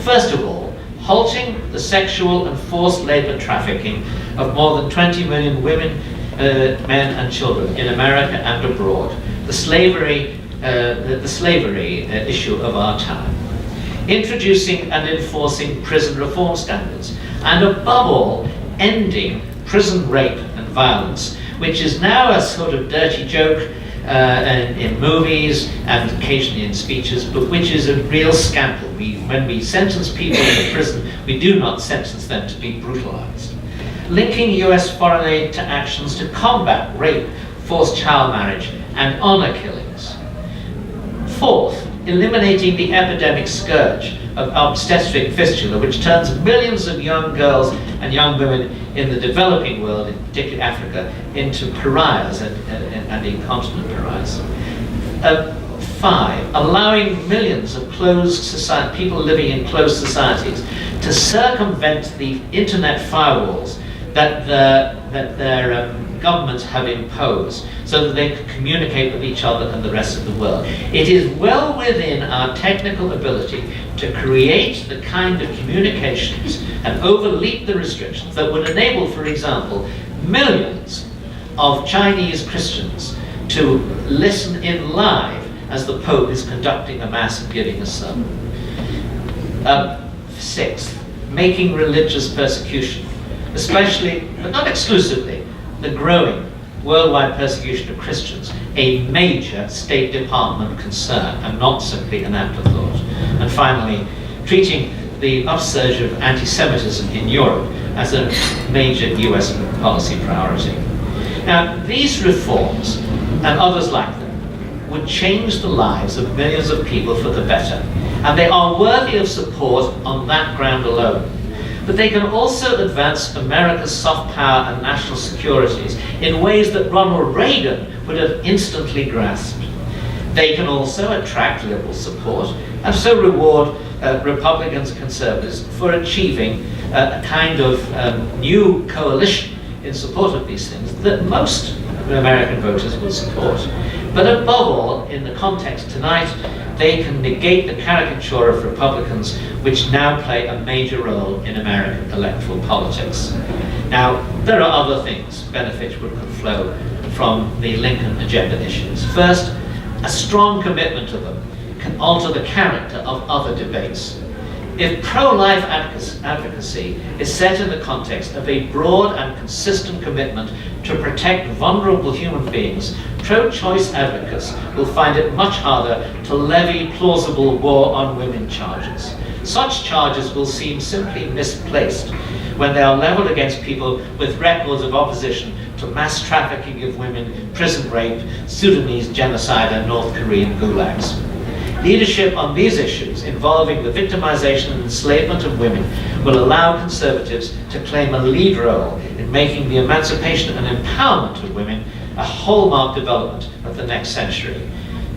First of all, halting the sexual and forced labor trafficking of more than 20 million women, men and children in America and abroad, the slavery issue of our time. Introducing and enforcing prison reform standards, and above all, ending prison rape and violence, which is now a sort of dirty joke in movies and occasionally in speeches, but which is a real scandal. When we sentence people to prison, we do not sentence them to be brutalized. Linking US foreign aid to actions to combat rape, forced child marriage, and honor killings. Fourth, eliminating the epidemic scourge of obstetric fistula, which turns millions of young girls and young women in the developing world, in particularly Africa, into pariahs and incontinent pariahs. 5, allowing millions of people living in closed societies to circumvent the internet firewalls that their governments have imposed, so that they can communicate with each other and the rest of the world. It is well within our technical ability to create the kind of communications and overleap the restrictions that would enable, for example, millions of Chinese Christians to listen in live as the Pope is conducting a Mass and giving a sermon. 6, making religious persecution, especially, but not exclusively, the growing worldwide persecution of Christians, a major State Department concern and not simply an afterthought. And finally, treating the upsurge of anti-Semitism in Europe as a major US policy priority. Now, these reforms and others like them would change the lives of millions of people for the better, and they are worthy of support on that ground alone. But they can also advance America's soft power and national securities in ways that Ronald Reagan would have instantly grasped. They can also attract liberal support and so reward Republicans and conservatives for achieving a kind of new coalition in support of these things that most American voters will support. But above all, in the context tonight, they can negate the caricature of Republicans, which now play a major role in American electoral politics. Now, there are other things, benefits which could flow from the Lincoln agenda issues. First, a strong commitment to them can alter the character of other debates. If pro-life advocacy is set in the context of a broad and consistent commitment to protect vulnerable human beings, pro-choice advocates will find it much harder to levy plausible war on women charges. Such charges will seem simply misplaced when they are leveled against people with records of opposition to mass trafficking of women, prison rape, Sudanese genocide, and North Korean gulags. Leadership on these issues involving the victimization and enslavement of women will allow conservatives to claim a lead role in making the emancipation and empowerment of women a hallmark development of the next century.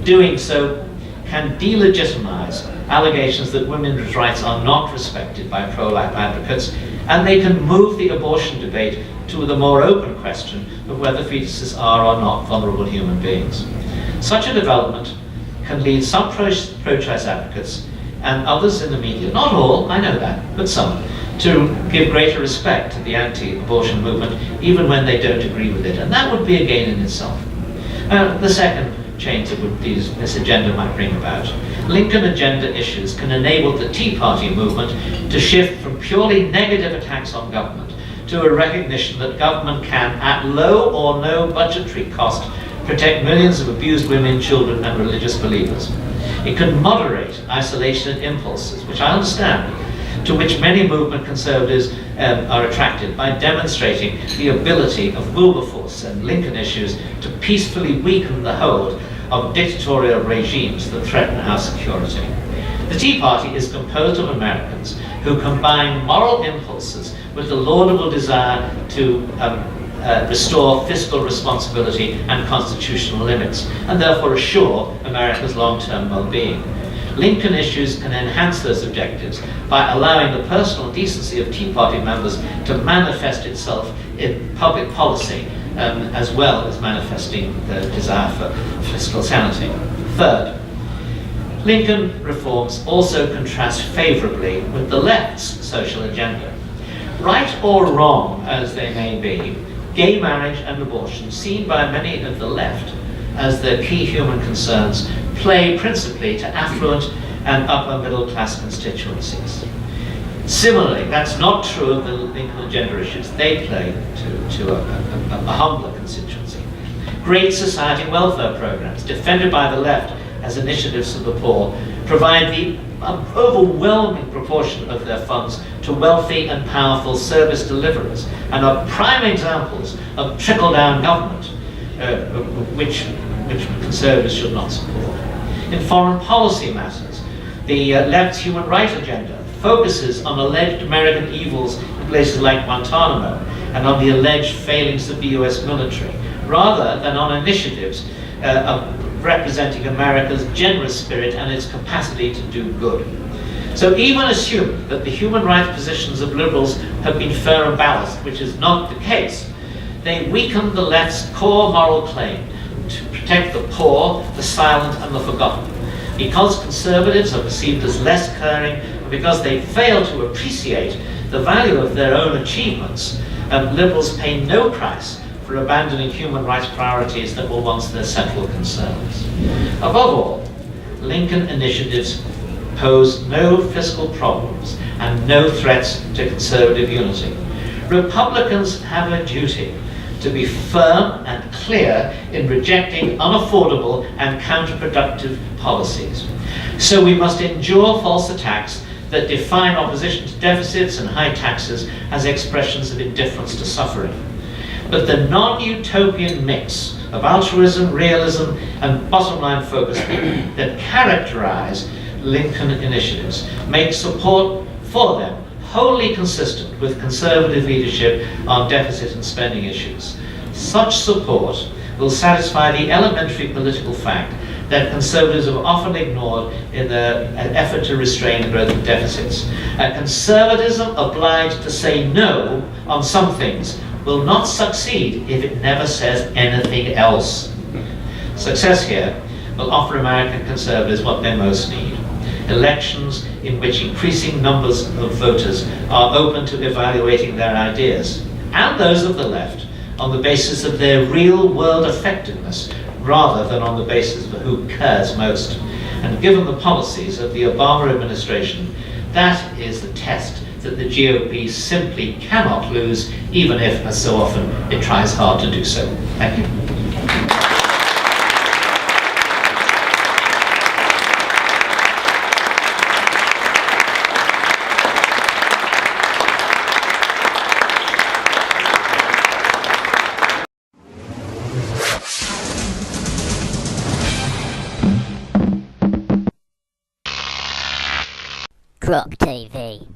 Doing so can delegitimize allegations that women's rights are not respected by pro-life advocates, and they can move the abortion debate to the more open question of whether fetuses are or not vulnerable human beings. Such a development can lead some pro-choice advocates and others in the media, not all, I know that, but some, to give greater respect to the anti-abortion movement, even when they don't agree with it. And that would be a gain in itself. The second change that this agenda might bring about. Lincoln agenda issues can enable the Tea Party movement to shift from purely negative attacks on government to a recognition that government can, at low or no budgetary cost, protect millions of abused women, children, and religious believers. It can moderate isolation and impulses, which I understand, to which many movement conservatives are attracted by demonstrating the ability of Wilberforce and Lincoln issues to peacefully weaken the hold of dictatorial regimes that threaten our security. The Tea Party is composed of Americans who combine moral impulses with the laudable desire to restore fiscal responsibility and constitutional limits, and therefore assure America's long-term well-being. Lincoln issues can enhance those objectives by allowing the personal decency of Tea Party members to manifest itself in public policy, as well as manifesting the desire for fiscal sanity. Third, Lincoln reforms also contrast favorably with the left's social agenda. Right or wrong as they may be, gay marriage and abortion, seen by many of the left as their key human concerns, play principally to affluent and upper middle class constituencies. Similarly, that's not true of the Lincoln agenda issues. They play to a humbler constituency. Great society welfare programs, defended by the left as initiatives of the poor, provide the overwhelming proportion of their funds to wealthy and powerful service deliverers, and are prime examples of trickle-down government, which conservatives should not support. In foreign policy matters, the left's human rights agenda focuses on alleged American evils in places like Guantanamo and on the alleged failings of the US military, rather than on initiatives representing America's generous spirit and its capacity to do good. So even assuming that the human rights positions of liberals have been fair and balanced, which is not the case, they weaken the left's core moral claim to protect the poor, the silent, and the forgotten. Because conservatives are perceived as less caring, and because they fail to appreciate the value of their own achievements, liberals pay no price for abandoning human rights priorities that were once their central concerns. Above all, Lincoln initiatives pose no fiscal problems and no threats to conservative unity. Republicans have a duty to be firm and clear in rejecting unaffordable and counterproductive policies. So we must endure false attacks that define opposition to deficits and high taxes as expressions of indifference to suffering. But the non-utopian mix of altruism, realism, and bottom-line focus that characterize Lincoln initiatives makes support for them wholly consistent with conservative leadership on deficit and spending issues. Such support will satisfy the elementary political fact that conservatives have often ignored in an effort to restrain the growth of deficits. A conservatism obliged to say no on some things will not succeed if it never says anything else. Success here will offer American conservatives what they most need: elections in which increasing numbers of voters are open to evaluating their ideas, and those of the left, on the basis of their real-world effectiveness, rather than on the basis of who cares most. And given the policies of the Obama administration, that is the test that the GOP simply cannot lose, even if, as so often, it tries hard to do so. Thank you. GrokTV.